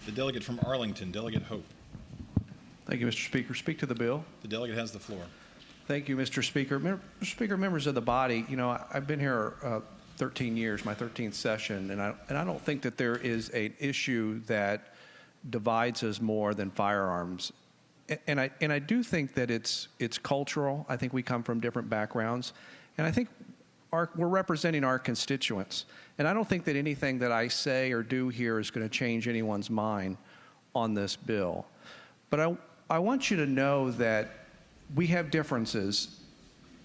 The delegate from Arlington, Delegate Hope. Thank you, Mr. Speaker. Speak to the bill. The delegate has the floor. Thank you, Mr. Speaker. Mr. Speaker, members of the body, you know, I've been here 13 years, my 13th session, and I don't think that there is an issue that divides us more than firearms. And I do think that it's cultural. I think we come from different backgrounds, and I think we're representing our constituents. And I don't think that anything that I say or do here is going to change anyone's mind on this bill. But I want you to know that we have differences,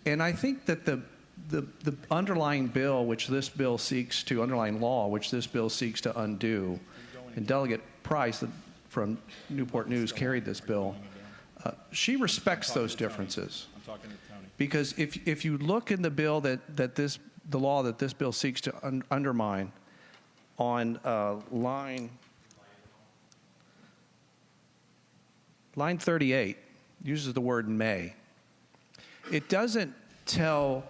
and I think that the underlying bill, which this bill seeks to, underlying law, which this bill seeks to undo, and Delegate Price from Newport News carried this bill, she respects those differences. I'm talking to Tony. Because if you look in the bill the law that this bill seeks to undermine, on line 38, uses the word may. It doesn't tell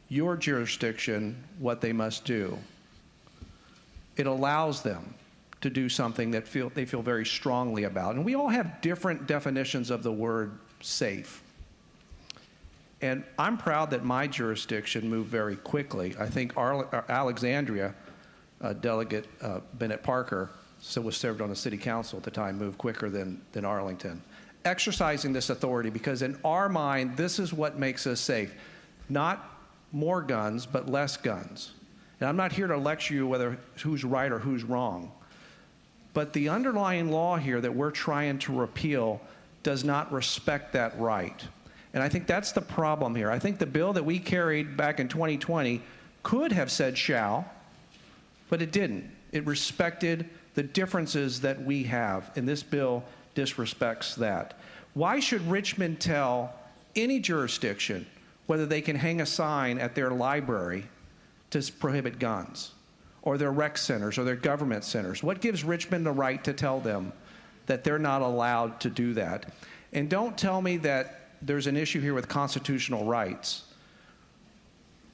your jurisdiction what they must do. It allows them to do something that they feel very strongly about. And we all have different definitions of the word safe. And I'm proud that my jurisdiction moved very quickly. I think Alexandria, Delegate Bennett Parker, was served on the city council at the time, moved quicker than Arlington. Exercising this authority, because in our mind, this is what makes us safe. Not more guns, but less guns. And I'm not here to lecture you whether who's right or who's wrong. But the underlying law here that we're trying to repeal does not respect that right. And I think that's the problem here. I think the bill that we carried back in 2020 could have said shall, but it didn't. It respected the differences that we have, and this bill disrespects that. Why should Richmond tell any jurisdiction whether they can hang a sign at their library to prohibit guns, or their rec centers, or their government centers? What gives Richmond the right to tell them that they're not allowed to do that? And don't tell me that there's an issue here with constitutional rights.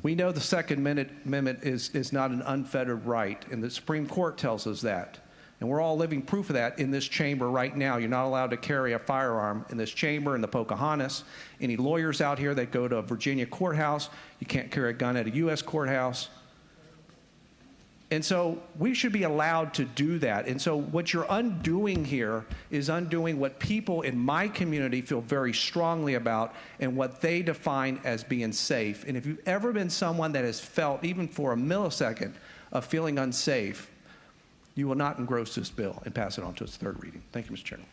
We know the Second Amendment is not an unfettered right, and the Supreme Court tells us that. And we're all living proof of that in this chamber right now. You're not allowed to carry a firearm in this chamber, in the Pocahontas. Any lawyers out here that go to a Virginia courthouse, you can't carry a gun at a U.S. courthouse. And so we should be allowed to do that. And so what you're undoing here is undoing what people in my community feel very strongly about and what they define as being safe. And if you've ever been someone that has felt, even for a millisecond, of feeling unsafe, you will not engross this bill and pass it on to its third reading. Thank you, Mr. Chairman.